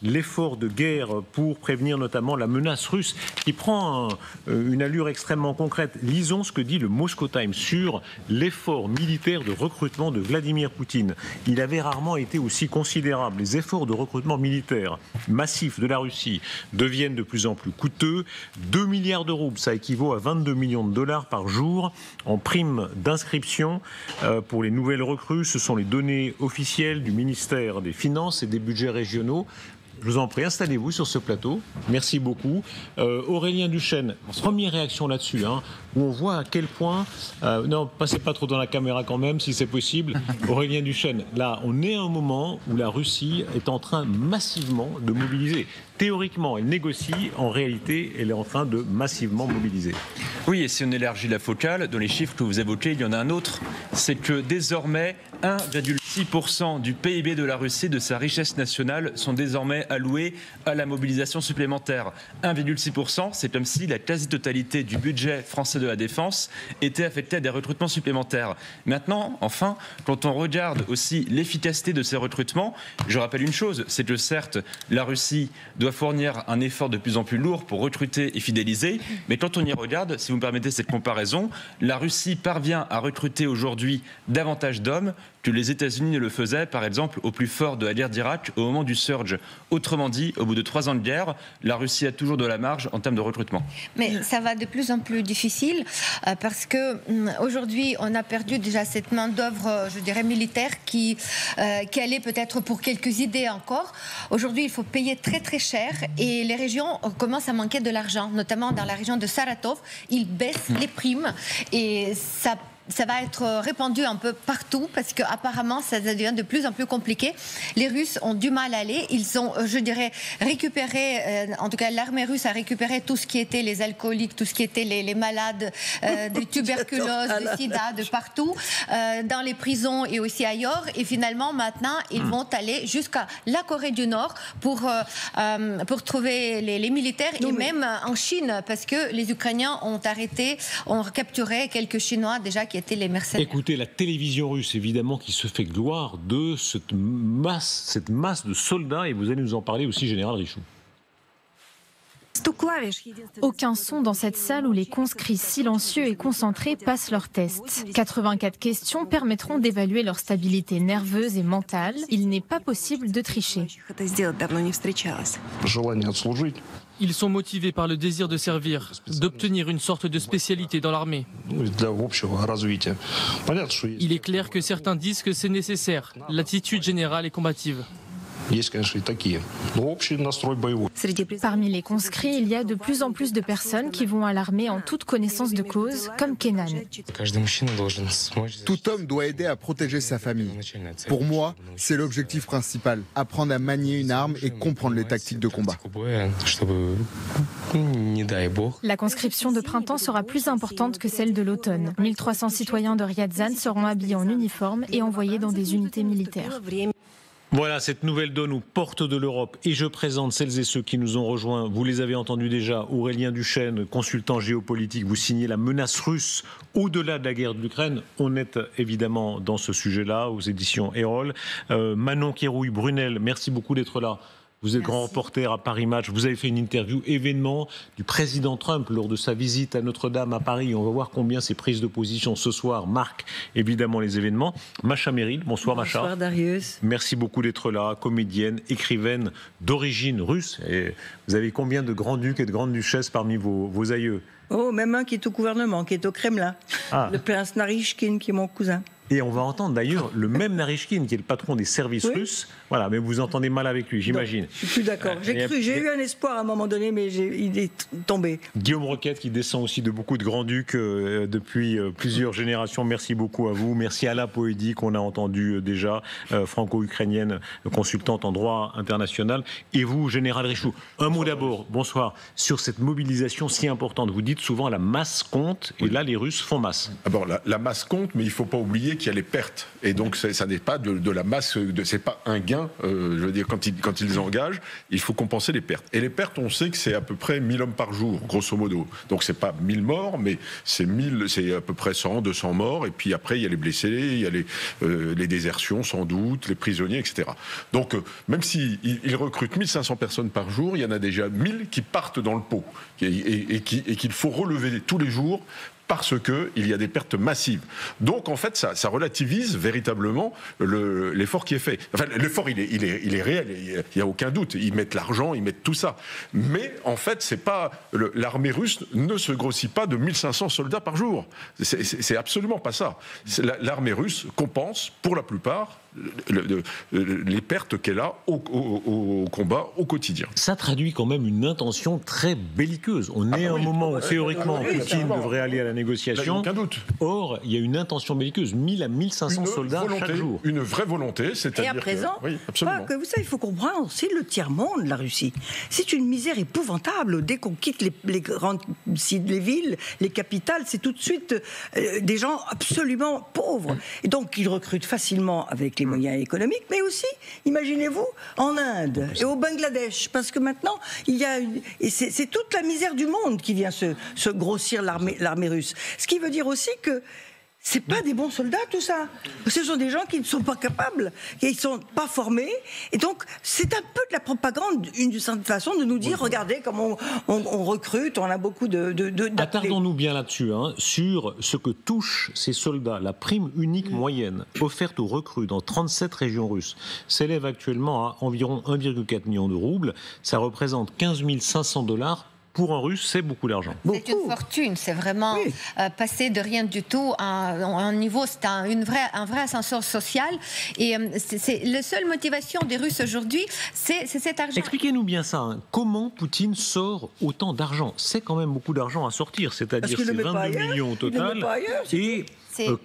l'effort de guerre pour prévenir notamment la menace russe qui prend une allure extrêmement concrète. Lisons ce que dit le Moscow Times sur l'effort militaire de recrutement de Vladimir Poutine. Il avait rarement été aussi considérable. Les efforts de recrutement militaire massifs de la Russie deviennent de plus en plus coûteux. 2 milliards de roubles, ça équivaut à 22 millions de dollars par jour en prime d'inscription pour les nouvelles recrues. Ce sont les données officielles du ministère des Finances et des budgets régionaux. Je vous en prie, installez-vous sur ce plateau. Merci beaucoup. Aurélien Duchesne, première réaction là-dessus, où on voit à quel point... non, passez pas trop dans la caméra quand même, si c'est possible. Aurélien Duchesne, là, on est à un moment où la Russie est en train massivement de mobiliser. Théoriquement, elle négocie. En réalité, elle est en train de massivement mobiliser. Oui, et si on élargit la focale, dans les chiffres que vous évoquez, il y en a un autre. C'est que désormais, 1,6% du PIB de la Russie, de sa richesse nationale, sont désormais alloués à la mobilisation supplémentaire. 1,6%, c'est comme si la quasi-totalité du budget français de la défense était affectée à des recrutements supplémentaires. Maintenant, enfin, quand on regarde aussi l'efficacité de ces recrutements, je rappelle une chose, c'est que certes, la Russie doit fournir un effort de plus en plus lourd pour recruter et fidéliser, mais quand on y regarde, si vous me permettez cette comparaison, la Russie parvient à recruter aujourd'hui davantage d'hommes que les États-Unis ne le faisaient, par exemple, au plus fort de la guerre d'Irak, au moment du surge. Autrement dit, au bout de 3 ans de guerre, la Russie a toujours de la marge en termes de recrutement. Mais ça va de plus en plus difficile parce que aujourd'hui, on a perdu déjà cette main-d'œuvre, je dirais, militaire qui allait peut-être pour quelques idées encore. Aujourd'hui, il faut payer très très cher et les régions commencent à manquer de l'argent, notamment dans la région de Saratov. Ils baissent les primes et ça va être répandu un peu partout parce qu'apparemment ça devient de plus en plus compliqué. Les Russes ont du mal à aller. Ils ont, je dirais, récupéré, en tout cas l'armée russe a récupéré tout ce qui était les alcooliques, tout ce qui était les malades de tuberculose, de sida, de partout, dans les prisons et aussi ailleurs. Et finalement maintenant ils vont aller jusqu'à la Corée du Nord pour trouver les militaires et même en Chine parce que les Ukrainiens ont capturé quelques Chinois déjà qui étaient les mercenaires. Écoutez, la télévision russe, évidemment, qui se fait gloire de cette masse de soldats, et vous allez nous en parler aussi, Général Richoux. Aucun son dans cette salle où les conscrits silencieux et concentrés passent leurs tests. 84 questions permettront d'évaluer leur stabilité nerveuse et mentale. Il n'est pas possible de tricher. Ils sont motivés par le désir de servir, d'obtenir une sorte de spécialité dans l'armée. Il est clair que certains disent que c'est nécessaire. L'attitude générale est combative. Parmi les conscrits, il y a de plus en plus de personnes qui vont à l'armée en toute connaissance de cause, comme Kenan. Tout homme doit aider à protéger sa famille. Pour moi, c'est l'objectif principal, apprendre à manier une arme et comprendre les tactiques de combat. La conscription de printemps sera plus importante que celle de l'automne. 1300 citoyens de Ryazan seront habillés en uniforme et envoyés dans des unités militaires. Voilà, cette nouvelle donne aux portes de l'Europe. Et je présente celles et ceux qui nous ont rejoints. Vous les avez entendus déjà. Aurélien Duchesne, consultant géopolitique. Vous signez la menace russe au-delà de la guerre de l'Ukraine. On est évidemment dans ce sujet-là, aux éditions Erol. Manon Kérouille-Brunel, merci beaucoup d'être là. Vous êtes grand reporter à Paris Match. Vous avez fait une interview événement du président Trump lors de sa visite à Notre-Dame à Paris. On va voir combien ces prises de position ce soir marquent évidemment les événements. Macha Merrill, bonsoir Macha. Bonsoir Darius. Merci beaucoup d'être là, comédienne, écrivaine d'origine russe. Et vous avez combien de grands-ducs et de grandes-duchesses parmi vos aïeux? Oh, même un qui est au gouvernement, qui est au Kremlin. Le prince Narishkin, qui est mon cousin. Et on va entendre d'ailleurs le même Narishkin, qui est le patron des services russes. Voilà, mais vous entendez mal avec lui, j'imagine. Je suis plus d'accord. J'ai eu un espoir à un moment donné, mais il est tombé. Guillaume Roquette, qui descend aussi de beaucoup de grands-ducs depuis plusieurs générations. Merci beaucoup à vous. Merci à la Poédie, qu'on a entendu déjà, franco-ukrainienne, consultante en droit international. Et vous, Général Richoux, un mot d'abord, bonsoir, sur cette mobilisation si importante. Vous dites souvent la masse compte, et là les Russes font masse. D'abord, la masse compte, mais il ne faut pas oublier oublier qu'il y a les pertes. Et donc, ça n'est pas de la masse, c'est pas un gain. Je veux dire, quand ils engagent, il faut compenser les pertes. Et les pertes, on sait que c'est à peu près 1000 hommes par jour, grosso modo. Donc, c'est pas 1000 morts, mais c'est à peu près 100, 200 morts. Et puis après, il y a les blessés, il y a les désertions, sans doute, les prisonniers, etc. Donc, même s'ils recrutent 1500 personnes par jour, il y en a déjà 1000 qui partent dans le pot et qu'il faut relever tous les jours parce qu'il y a des pertes massives. Donc, en fait, ça relativise véritablement l'effort qui est fait. Enfin, l'effort, il est réel, il n'y a aucun doute. Ils mettent l'argent, ils mettent tout ça. Mais, en fait, c'est pas l'armée russe ne se grossit pas de 1500 soldats par jour. C'est absolument pas ça. L'armée russe compense, pour la plupart, les pertes qu'elle a au combat au quotidien. Ça traduit quand même une intention très belliqueuse. On est à un moment où théoriquement Poutine devrait aller à la négociation. Aucun doute. Or, il y a une intention belliqueuse, 1000 à 1500 soldats chaque jour. Une vraie volonté, c'est-à-dire et à présent, oui, absolument. vous savez, il faut comprendre, c'est le tiers-monde, la Russie. C'est une misère épouvantable. Dès qu'on quitte les grandes les villes, les capitales, c'est tout de suite des gens absolument pauvres. Et donc, ils recrutent facilement avec les moyens économiques, mais aussi, imaginez-vous, en Inde et au Bangladesh, parce que maintenant, il y a et c'est toute la misère du monde qui vient se grossir l'armée russe. Ce qui veut dire aussi que c'est pas des bons soldats, tout ça. Ce sont des gens qui ne sont pas capables, qui ne sont pas formés. Et donc, c'est un peu de la propagande, une certaine façon de nous dire, regardez comment on recrute, on a beaucoup Attardons-nous bien là-dessus, sur ce que touchent ces soldats. La prime unique moyenne offerte aux recrues dans 37 régions russes s'élève actuellement à environ 1,4 million de roubles. Ça représente 15 500 $. Pour un Russe, c'est beaucoup d'argent. C'est une fortune, c'est vraiment passer de rien du tout à un niveau, c'est un vrai ascenseur social. Et c'est la seule motivation des Russes aujourd'hui, c'est cet argent. Expliquez-nous bien ça. Comment Poutine sort autant d'argent ? C'est quand même beaucoup d'argent à sortir, c'est-à-dire c'est 22 millions au total et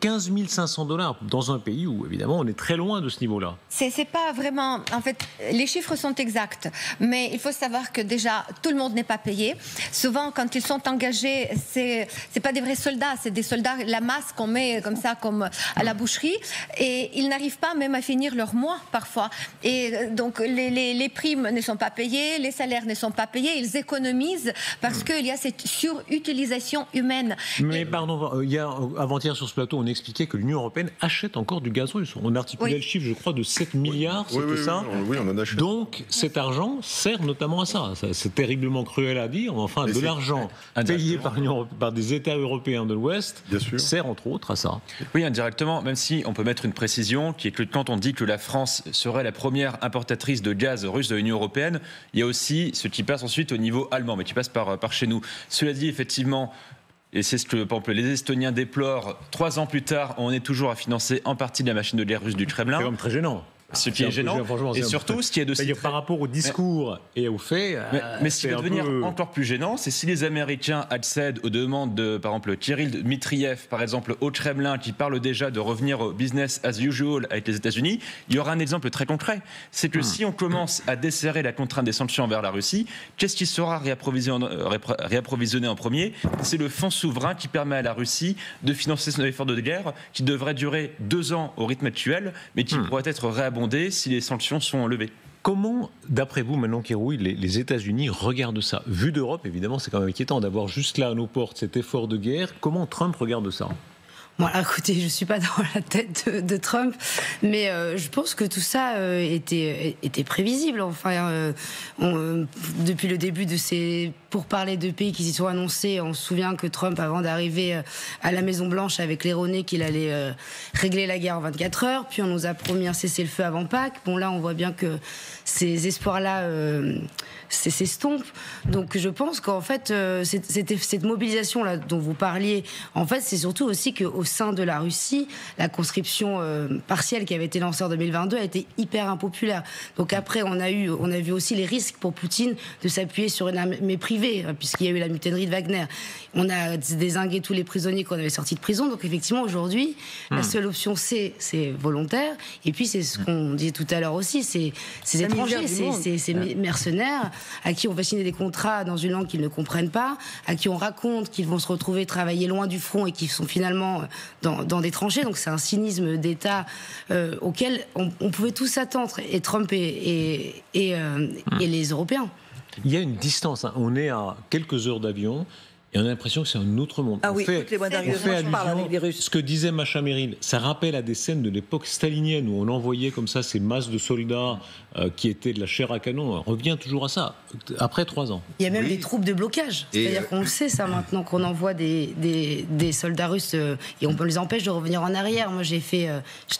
15 500 $ dans un pays où, évidemment, on est très loin de ce niveau-là. C'est pas vraiment... En fait, les chiffres sont exacts, mais il faut savoir que déjà, tout le monde n'est pas payé. Souvent, quand ils sont engagés, c'est pas des vrais soldats, c'est des soldats, la masse qu'on met comme ça, comme à la boucherie, et ils n'arrivent pas même à finir leur mois, parfois. Et donc, les primes ne sont pas payées, les salaires ne sont pas payés, ils économisent parce qu'il y a cette surutilisation humaine. Mais pardon, il y a avant-hier sur ce plateau, on expliquait que l'Union européenne achète encore du gaz russe. On articulait le chiffre, je crois, de 7 milliards, c'était ça ? Oui, on en achète. Donc, cet argent sert notamment à ça. C'est terriblement cruel à dire, mais enfin, de l'argent payé par des États européens de l'Ouest sert entre autres à ça. Oui, indirectement, même si on peut mettre une précision, qui est que quand on dit que la France serait la première importatrice de gaz russe de l'Union européenne, il y a aussi ce qui passe ensuite au niveau allemand, mais qui passe par chez nous. Cela dit, effectivement, et c'est ce que, par exemple, les Estoniens déplorent, 3 ans plus tard, on est toujours à financer en partie de la machine de guerre russe du Kremlin. C'est quand même très gênant. Ce qui est gênant, et surtout, ce qui est de... C'est-à-dire par rapport au discours et aux faits... Mais ce qui va devenir encore plus gênant, c'est si les Américains accèdent aux demandes de, par exemple, Kirill Dmitriev, par exemple, au Kremlin, qui parle déjà de revenir au business as usual avec les États-Unis. Il y aura un exemple très concret. C'est que si on commence à desserrer la contrainte des sanctions envers la Russie, qu'est-ce qui sera réapprovisionné en premier ? C'est le fonds souverain qui permet à la Russie de financer son effort de guerre, qui devrait durer 2 ans au rythme actuel, mais qui pourrait être réabondé si les sanctions sont levées. Comment, d'après vous, Manon Kéroui, les États-Unis regardent ça ? Vu d'Europe, évidemment, c'est quand même inquiétant d'avoir juste là à nos portes cet effort de guerre. Comment Trump regarde ça ? Bon, écoutez, je ne suis pas dans la tête de Trump, mais je pense que tout ça était prévisible. Enfin, depuis le début de ces pourparlers de pays qui s'y sont annoncés, on se souvient que Trump, avant d'arriver à la Maison-Blanche, avait claironné qu'il allait régler la guerre en 24 heures, puis on nous a promis un cessez-le-feu avant Pâques. Bon, là, on voit bien que ces espoirs-là s'estompent. Donc, je pense qu'en fait, cette mobilisation-là dont vous parliez, en fait, c'est surtout aussi qu'au sein de la Russie, la conscription partielle qui avait été lancée en 2022 a été hyper impopulaire. Donc après, on a vu aussi les risques pour Poutine de s'appuyer sur une armée privée arrivé, puisqu'il y a eu la mutinerie de Wagner. On a dézingué tous les prisonniers qu'on avait sortis de prison. Donc effectivement, aujourd'hui, la seule option, c'est volontaire. Et puis, c'est ce qu'on disait tout à l'heure aussi, c'est ces étrangers, ces mercenaires à qui on va signer des contrats dans une langue qu'ils ne comprennent pas, à qui on raconte qu'ils vont se retrouver travailler loin du front et qui sont finalement dans des tranchées. Donc c'est un cynisme d'État auquel on pouvait tous s'attendre, et Trump et les Européens. Il y a une distance, hein. On est à quelques heures d'avion. Et on a l'impression que c'est un autre monde. Ah oui, toutes les mois d'arrivée, je parle avec les Russes. Ce que disait Masha Meryl, ça rappelle à des scènes de l'époque stalinienne où on envoyait comme ça ces masses de soldats qui étaient de la chair à canon. On revient toujours à ça, après 3 ans. Il y a même des troupes de blocage. C'est-à-dire qu'on le sait, ça, maintenant, qu'on envoie des soldats russes et on les empêche de revenir en arrière. Moi, j'étais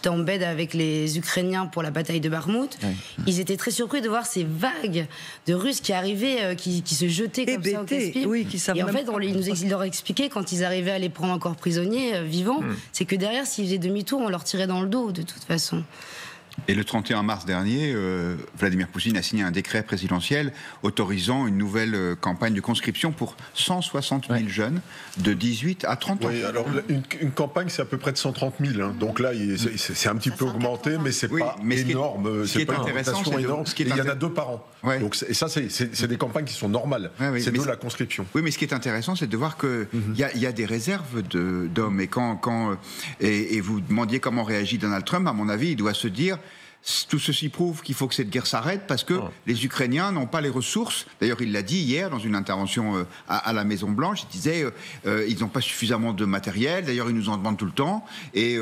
en bed avec les Ukrainiens pour la bataille de Bakhmout. Ouais. Ils étaient très surpris de voir ces vagues de Russes qui arrivaient, qui se jetaient comme ça au Caspie. Oui, qui savent et en fait, il leur expliquait, quand ils arrivaient à les prendre encore prisonniers, vivants, c'est que derrière, s'ils faisaient demi-tour, on leur tirait dans le dos, de toute façon. Et le 31 mars dernier, Vladimir Poutine a signé un décret présidentiel autorisant une nouvelle campagne de conscription pour 160 000 jeunes de 18 à 30 ans. Oui, alors une campagne, c'est à peu près de 130 000. Hein. Donc là, c'est un petit peu augmenté, mais c'est pas énorme. Ce qui est intéressant, il y en a 2 par an. Ouais. Donc, et ça, c'est des campagnes qui sont normales. C'est de la conscription. Oui, mais ce qui est intéressant, c'est de voir qu'il y a des réserves d'hommes. Et vous demandiez comment réagit Donald Trump, à mon avis, il doit se dire... Tout ceci prouve qu'il faut que cette guerre s'arrête parce que les Ukrainiens n'ont pas les ressources. D'ailleurs, il l'a dit hier dans une intervention à la Maison-Blanche. Il disait ils n'ont pas suffisamment de matériel. D'ailleurs, ils nous en demandent tout le temps. Et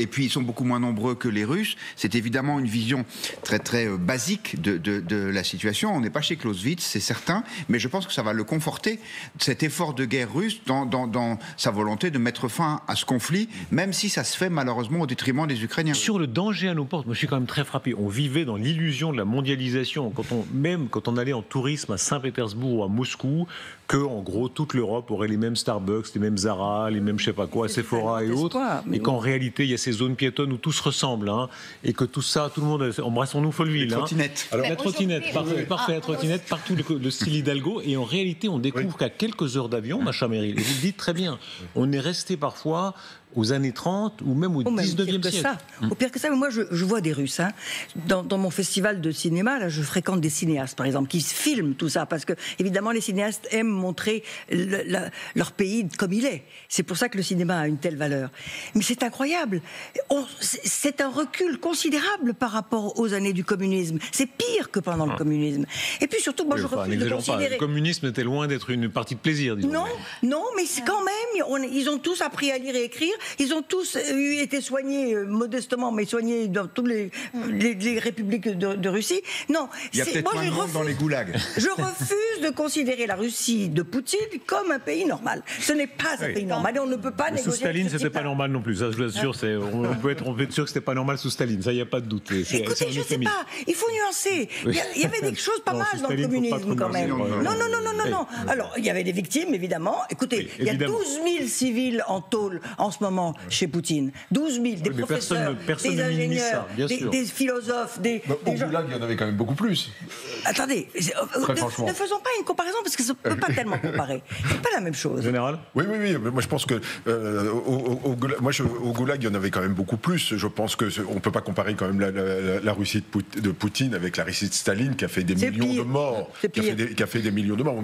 puis, ils sont beaucoup moins nombreux que les Russes. C'est évidemment une vision très, très basique de la situation. On n'est pas chez Clausewitz, c'est certain. Mais je pense que ça va le conforter, cet effort de guerre russe, dans sa volonté de mettre fin à ce conflit, même si ça se fait malheureusement au détriment des Ukrainiens. Sur le danger à nos portes, moi, je suis quand même très frappé. On vivait dans l'illusion de la mondialisation. Même quand on allait en tourisme à Saint-Pétersbourg ou à Moscou, que en gros toute l'Europe aurait les mêmes Starbucks, les mêmes Zara, les mêmes je sais pas quoi, Sephora et autres, et qu'en réalité il y a ces zones piétonnes où tout se ressemble, hein, et que tout ça, tout le monde, embrassons-nous Folleville. La trottinette. Alors la trottinette, parfait, la trottinette, partout le style Hidalgo, et en réalité on découvre qu'à quelques heures d'avion, Masha Meryl, et vous le dites très bien, on est resté parfois aux années 30 ou même au 19e siècle. Au pire que ça, mais moi je vois des Russes. Hein. Dans mon festival de cinéma, là, je fréquente des cinéastes, par exemple, qui filment tout ça, parce que évidemment les cinéastes aiment montrer leur pays comme il est. C'est pour ça que le cinéma a une telle valeur. Mais c'est incroyable. C'est un recul considérable par rapport aux années du communisme. C'est pire que pendant le communisme. Et puis surtout, moi je refuse de considérer... Le communisme était loin d'être une partie de plaisir, disons. Non, mais c'est quand même, ils ont tous appris à lire et écrire. Ils ont tous été soignés, modestement, mais soignés dans toutes les républiques de Russie. Non, il y a peut-être moins de monde dans les goulags. Je refuse de considérer la Russie de Poutine comme un pays normal. Ce n'est pas un pays normal et on ne peut pas négocier. Sous Staline, c'était pas normal non plus. Ça, je vous assure, on peut être sûr que c'était pas normal sous Staline. Ça, il n'y a pas de doute. Écoutez, je ne sais pas. Il faut nuancer. Il y avait des choses pas mal dans le communisme quand même. Non. Alors, il y avait des victimes, évidemment. Écoutez, il y a 12 000 civils en tôle en ce moment chez Poutine. 12 000, des professeurs, des ingénieurs, des philosophes, au Goulag, il y en avait quand même beaucoup plus. Attendez, ne faisons pas une comparaison parce que ça ne peut pas tellement comparer. C'est pas la même chose. Général ? Oui. Moi, je pense que au Goulag, il y en avait quand même beaucoup plus. Je pense que on peut pas comparer quand même la Russie de Poutine avec la Russie de Staline qui a fait des millions de morts, qui a fait des millions de morts,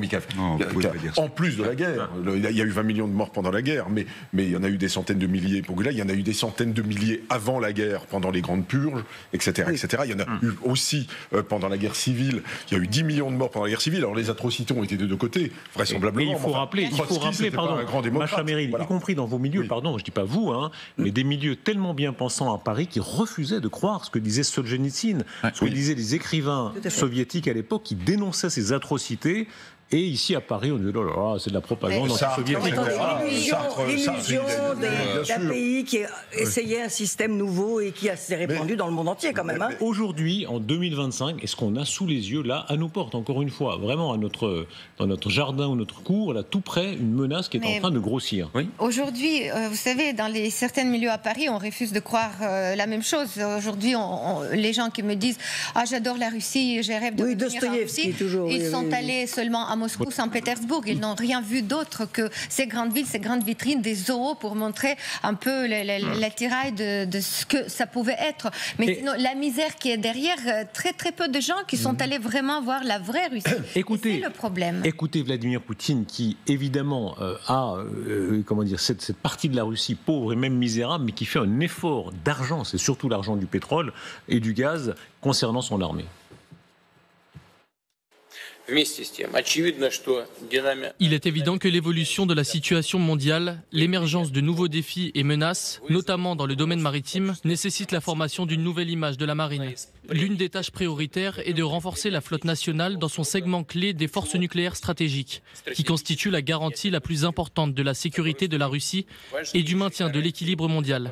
en plus de la guerre. Il y a eu 20 millions de morts pendant la guerre, mais il y en a eu des centaines de milliers pour Goulag. Il y en a eu des centaines de milliers avant la guerre, pendant les grandes purges, etc. Il y en a eu aussi pendant la guerre civile. Il y a eu 10 millions de morts pendant la guerre civile. Alors les atrocités ont été des deux côtés, vraisemblablement. Et il faut rappeler, pardon, Masha Meryl, y compris dans vos milieux, pardon, je dis pas vous, hein, mais des milieux tellement bien pensants à Paris qui refusaient de croire ce que disait Solzhenitsyn, ce que disaient les écrivains soviétiques à l'époque qui dénonçaient ces atrocités. Et ici à Paris, on dit oh là, c'est de la propagande anti-soviétique. L'illusion d'un pays qui essayait un système nouveau et qui s'est répandu dans le monde entier quand même. Hein. Aujourd'hui, en 2025, est-ce qu'on a sous les yeux, là, à nos portes, encore une fois, vraiment dans notre jardin ou notre cour, là, tout près, une menace qui est en train de grossir? Aujourd'hui, vous savez, dans certains milieux à Paris, on refuse de croire la même chose. Aujourd'hui, les gens qui me disent « Ah, j'adore la Russie, j'ai rêve de revenir en Russie », ils sont allés seulement à Moscou, Saint-Pétersbourg. Ils n'ont rien vu d'autre que ces grandes villes, ces grandes vitrines des zoos pour montrer un peu l'attirail de ce que ça pouvait être. Mais sinon, la misère qui est derrière, très très peu de gens qui sont allés vraiment voir la vraie Russie. Écoutez, c'est le problème. Écoutez Vladimir Poutine qui évidemment a comment dire, cette partie de la Russie pauvre et même misérable, mais qui fait un effort d'argent, c'est surtout l'argent du pétrole et du gaz concernant son armée. Il est évident que l'évolution de la situation mondiale, l'émergence de nouveaux défis et menaces, notamment dans le domaine maritime, nécessite la formation d'une nouvelle image de la marine. L'une des tâches prioritaires est de renforcer la flotte nationale dans son segment clé des forces nucléaires stratégiques, qui constitue la garantie la plus importante de la sécurité de la Russie et du maintien de l'équilibre mondial.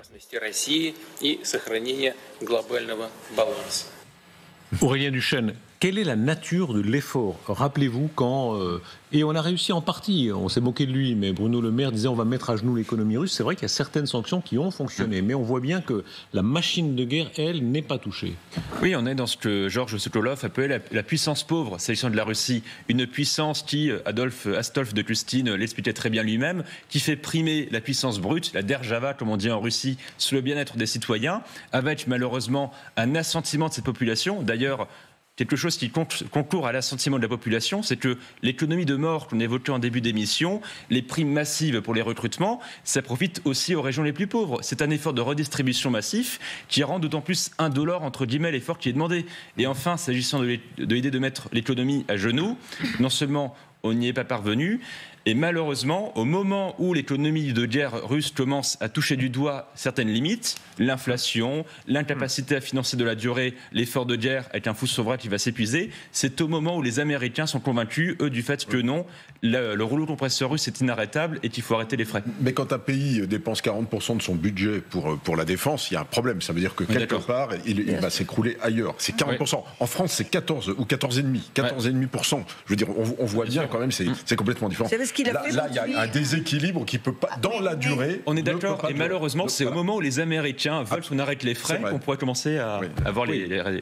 Aurélien Duchesne, quelle est la nature de l'effort? Rappelez-vous quand... et on a réussi en partie, on s'est moqué de lui, mais Bruno Le Maire disait on va mettre à genoux l'économie russe. C'est vrai qu'il y a certaines sanctions qui ont fonctionné, mais on voit bien que la machine de guerre, elle, n'est pas touchée. Oui, on est dans ce que Georges Sokolov appelait la puissance pauvre, c'est l'histoire de la Russie. Une puissance qui, Astolf de Kustine l'expliquait très bien lui-même, qui fait primer la puissance brute, la derjava, comme on dit en Russie, sur le bien-être des citoyens, avec malheureusement un assentiment de cette population. D'ailleurs, quelque chose qui concourt à l'assentiment de la population, c'est que l'économie de mort qu'on évoquait en début d'émission, les primes massives pour les recrutements, ça profite aussi aux régions les plus pauvres. C'est un effort de redistribution massif qui rend d'autant plus indolore, entre guillemets, l'effort qui est demandé. Et enfin, s'agissant de l'idée de mettre l'économie à genoux, non seulement on n'y est pas parvenu, et malheureusement, au moment où l'économie de guerre russe commence à toucher du doigt certaines limites, l'inflation, l'incapacité à financer de la durée l'effort de guerre avec un flux souverain qui va s'épuiser, c'est au moment où les Américains sont convaincus, eux, du fait que non, le rouleau compresseur russe est inarrêtable et qu'il faut arrêter les frais. Mais quand un pays dépense 40% de son budget pour la défense, il y a un problème. Ça veut dire que quelque part, il va s'écrouler ailleurs. C'est 40%. Ouais. En France, c'est 14 ou 14,5%. 14,5%. Je veux dire, on voit bien quand même, c'est complètement différent. Là, il y a un déséquilibre qui peut pas, dans la durée. On est d'accord. Et malheureusement, c'est au moment où les Américains veulent qu'on arrête les frais qu'on pourrait commencer à avoir les